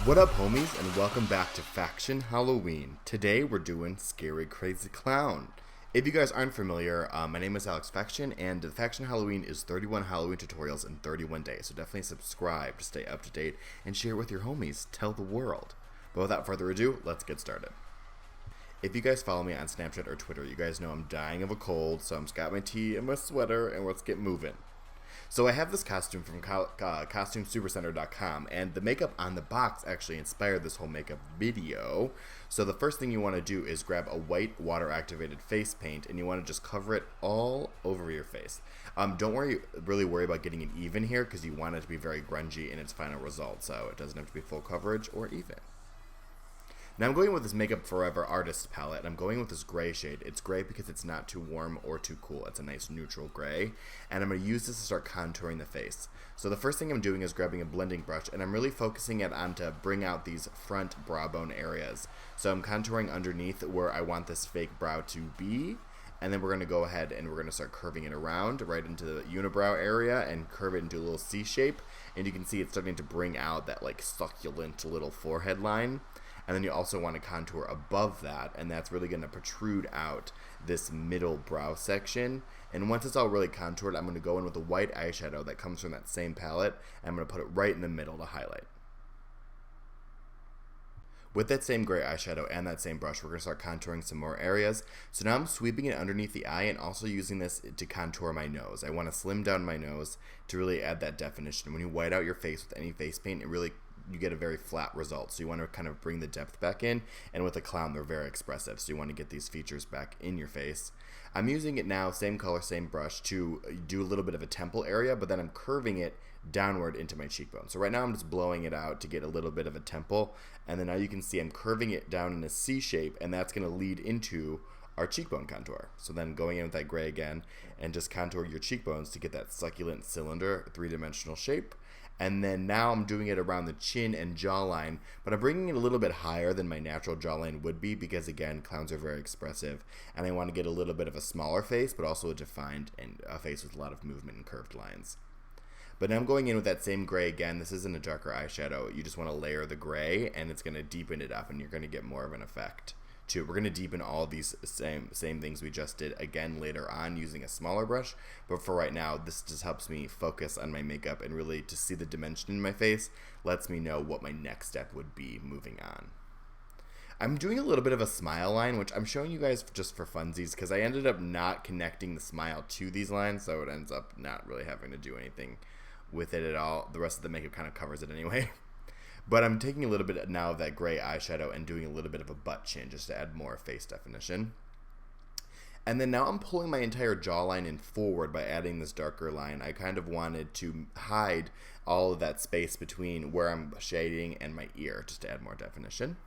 What up, homies, and welcome back to Faction Halloween. Today we're doing Scary Crazy Clown. If you guys aren't familiar, my name is Alex Faction, and the Faction Halloween is 31 Halloween tutorials in 31 days, so definitely subscribe to stay up to date and share it with your homies. Tell the world. But without further ado, let's get started. If you guys follow me on Snapchat or Twitter, you guys know I'm dying of a cold, so I'm just got my tea and my sweater, and let's get moving. So I have this costume from costumesupercenter.com, and the makeup on the box actually inspired this whole makeup video. So the first thing you want to do is grab a white water-activated face paint, and you want to just cover it all over your face. Don't really worry about getting it even here, because you want it to be very grungy in its final result, so it doesn't have to be full coverage or even. Now I'm going with this Makeup Forever Artist palette, and I'm going with this gray shade. It's gray because it's not too warm or too cool. It's a nice neutral gray, and I'm going to use this to start contouring the face. So the first thing I'm doing is grabbing a blending brush, and I'm really focusing it on to bring out these front brow bone areas. So I'm contouring underneath where I want this fake brow to be, and then we're going to go ahead and we're going to start curving it around right into the unibrow area and curve it into a little C shape, and you can see it's starting to bring out that like succulent little forehead line. And then you also want to contour above that, and that's really going to protrude out this middle brow section. And once it's all really contoured, I'm going to go in with a white eyeshadow that comes from that same palette, and I'm going to put it right in the middle to highlight. With that same gray eyeshadow and that same brush, we're going to start contouring some more areas. So now I'm sweeping it underneath the eye and also using this to contour my nose. I want to slim down my nose to really add that definition. When you white out your face with any face paint, you get a very flat result. So you want to kind of bring the depth back in, and with a clown they're very expressive, so you want to get these features back in your face. I'm using it now, same color, same brush, to do a little bit of a temple area, but then I'm curving it downward into my cheekbone. So right now I'm just blowing it out to get a little bit of a temple, and then now you can see I'm curving it down in a C shape, and that's going to lead into our cheekbone contour. So then going in with that gray again and just contour your cheekbones to get that succulent cylinder three-dimensional shape. And then now I'm doing it around the chin and jawline, but I'm bringing it a little bit higher than my natural jawline would be because, again, clowns are very expressive, and I want to get a little bit of a smaller face, but also a defined and a face with a lot of movement and curved lines. But now I'm going in with that same gray again. This isn't a darker eyeshadow. You just want to layer the gray, and it's going to deepen it up, and you're going to get more of an effect too. We're going to deepen all these same things we just did again later on using a smaller brush, but for right now this just helps me focus on my makeup and really to see the dimension in my face, lets me know what my next step would be moving on. I'm doing a little bit of a smile line, which I'm showing you guys just for funsies because I ended up not connecting the smile to these lines, so it ends up not really having to do anything with it at all. The rest of the makeup kind of covers it anyway. But I'm taking a little bit now of that gray eyeshadow and doing a little bit of a butt chin just to add more face definition. And then now I'm pulling my entire jawline in forward by adding this darker line. I kind of wanted to hide all of that space between where I'm shading and my ear just to add more definition.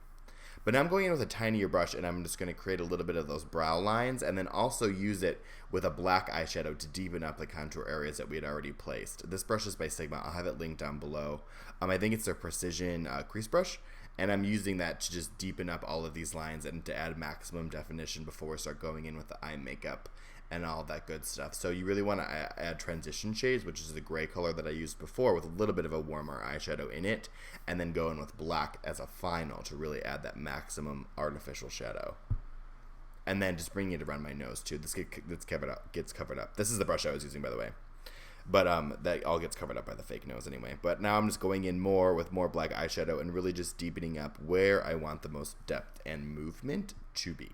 But now I'm going in with a tinier brush, and I'm just going to create a little bit of those brow lines and then also use it with a black eyeshadow to deepen up the contour areas that we had already placed. This brush is by Sigma. I'll have it linked down below. I think it's their Precision crease brush, and I'm using that to just deepen up all of these lines and to add maximum definition before we start going in with the eye makeup and all that good stuff. So you really want to add transition shades, which is the gray color that I used before with a little bit of a warmer eyeshadow in it, and then go in with black as a final to really add that maximum artificial shadow. And then just bringing it around my nose too. This gets covered up. This is the brush I was using, by the way. But that all gets covered up by the fake nose anyway. But now I'm just going in more with more black eyeshadow and really just deepening up where I want the most depth and movement to be.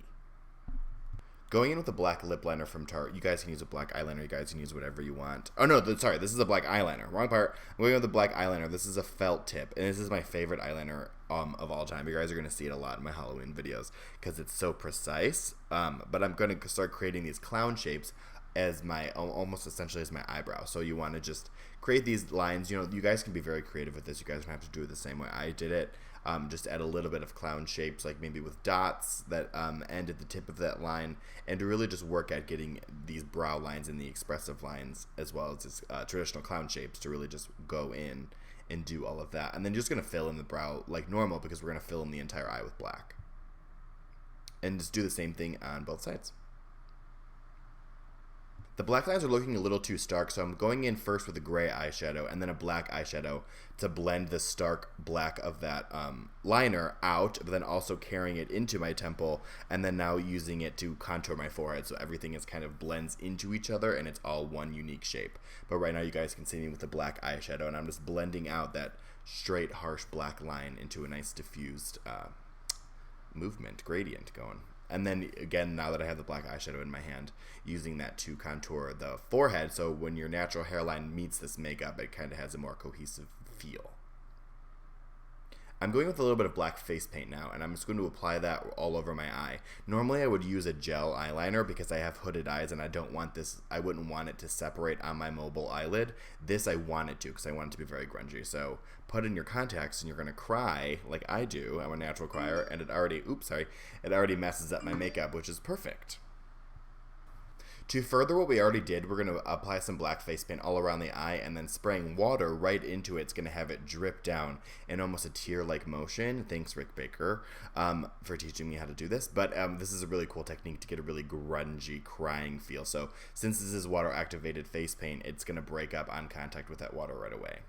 Going in with a black lip liner from Tarte. You guys can use a black eyeliner. You guys can use whatever you want. Oh, no, sorry. This is a black eyeliner. Wrong part. I'm going with a black eyeliner. This is a felt tip, and this is my favorite eyeliner of all time. You guys are going to see it a lot in my Halloween videos because it's so precise. But I'm going to start creating these clown shapes as my, almost essentially as my eyebrow. So you want to just create these lines. You know, you guys can be very creative with this. You guys don't have to do it the same way I did it. Just add a little bit of clown shapes, like maybe with dots that end at the tip of that line, and to really just work at getting these brow lines and the expressive lines as well as this, traditional clown shapes to really just go in and do all of that. And then just going to fill in the brow like normal because we're going to fill in the entire eye with black. And just do the same thing on both sides. The black lines are looking a little too stark, so I'm going in first with a gray eyeshadow and then a black eyeshadow to blend the stark black of that liner out, but then also carrying it into my temple, and then now using it to contour my forehead, so everything is kind of blends into each other and it's all one unique shape. But right now you guys can see me with the black eyeshadow, and I'm just blending out that straight, harsh black line into a nice diffused movement, gradient going. And then again, now that I have the black eyeshadow in my hand, using that to contour the forehead, so when your natural hairline meets this makeup, it kind of has a more cohesive feel. I'm going with a little bit of black face paint now, and I'm just going to apply that all over my eye. Normally I would use a gel eyeliner because I have hooded eyes and I wouldn't want it to separate on my mobile eyelid. This I want it to because I want it to be very grungy. So put in your contacts and you're going to cry like I do. I'm a natural crier, and it already messes up my makeup, which is perfect. To further what we already did, we're going to apply some black face paint all around the eye, and then spraying water right into it. It's going to have it drip down in almost a tear-like motion. Thanks, Rick Baker, for teaching me how to do this. But this is a really cool technique to get a really grungy, crying feel. So since this is water-activated face paint, it's going to break up on contact with that water right away.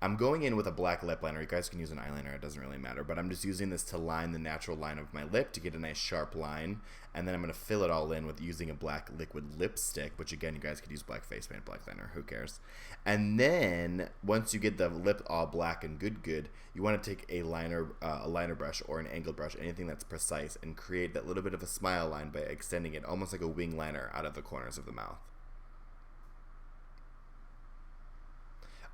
I'm going in with a black lip liner. You guys can use an eyeliner, it doesn't really matter, but I'm just using this to line the natural line of my lip to get a nice sharp line, and then I'm going to fill it all in with using a black liquid lipstick, which again, you guys could use black face paint, black liner, who cares. And then, once you get the lip all black and good, you want to take a liner brush or an angled brush, anything that's precise, and create that little bit of a smile line by extending it almost like a wing liner out of the corners of the mouth.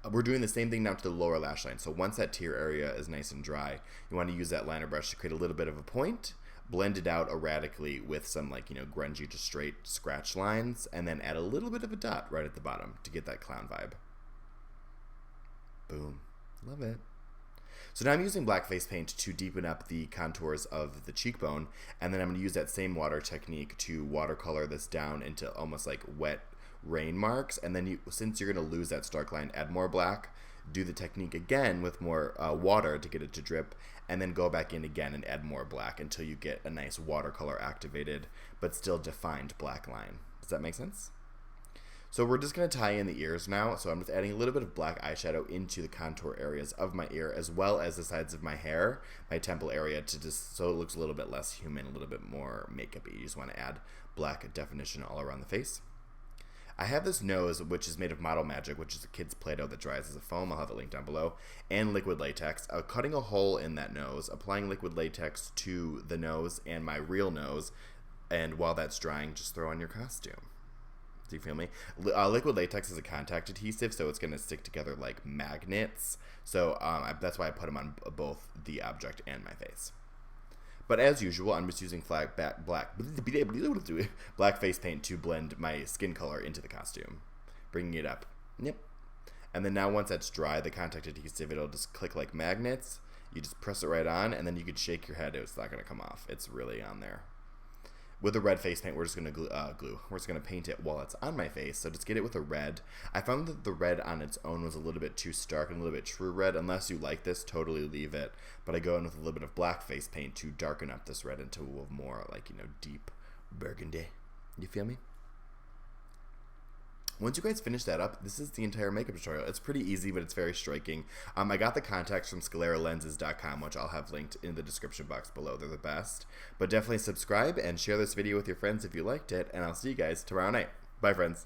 We're doing the same thing now to the lower lash line. So once that tear area is nice and dry, you want to use that liner brush to create a little bit of a point, blend it out erratically with some grungy to straight scratch lines, and then add a little bit of a dot right at the bottom to get that clown vibe. Boom. Love it. So now I'm using black face paint to deepen up the contours of the cheekbone, and then I'm going to use that same water technique to watercolor this down into almost like wet rain marks, and then since you're going to lose that stark line, add more black, do the technique again with more water to get it to drip, and then go back in again and add more black until you get a nice watercolor activated but still defined black line. Does that make sense? So we're just going to tie in the ears now, so I'm just adding a little bit of black eyeshadow into the contour areas of my ear as well as the sides of my hair, my temple area, to just so it looks a little bit less human, a little bit more makeup-y. You just want to add black definition all around the face. I have this nose, which is made of Model Magic, which is a kid's Play-Doh that dries as a foam. I'll have a link down below. And liquid latex. Cutting a hole in that nose, applying liquid latex to the nose and my real nose, and while that's drying, just throw on your costume. Do you feel me? Liquid latex is a contact adhesive, so it's going to stick together like magnets. So that's why I put them on both the object and my face. But as usual, I'm just using black face paint to blend my skin color into the costume, bringing it up. Yep. And then now once that's dry, the contact adhesive, it'll just click like magnets. You just press it right on, and then you could shake your head. It's not going to come off. It's really on there. With the red face paint, we're just going to glue. We're just going to paint it while it's on my face. So just get it with a red. I found that the red on its own was a little bit too stark and a little bit true red. Unless you like this, totally leave it. But I go in with a little bit of black face paint to darken up this red into a more deep burgundy. You feel me? Once you guys finish that up, this is the entire makeup tutorial. It's pretty easy, but it's very striking. I got the contacts from scleralenses.com, which I'll have linked in the description box below. They're the best. But definitely subscribe and share this video with your friends if you liked it, and I'll see you guys tomorrow night. Bye, friends.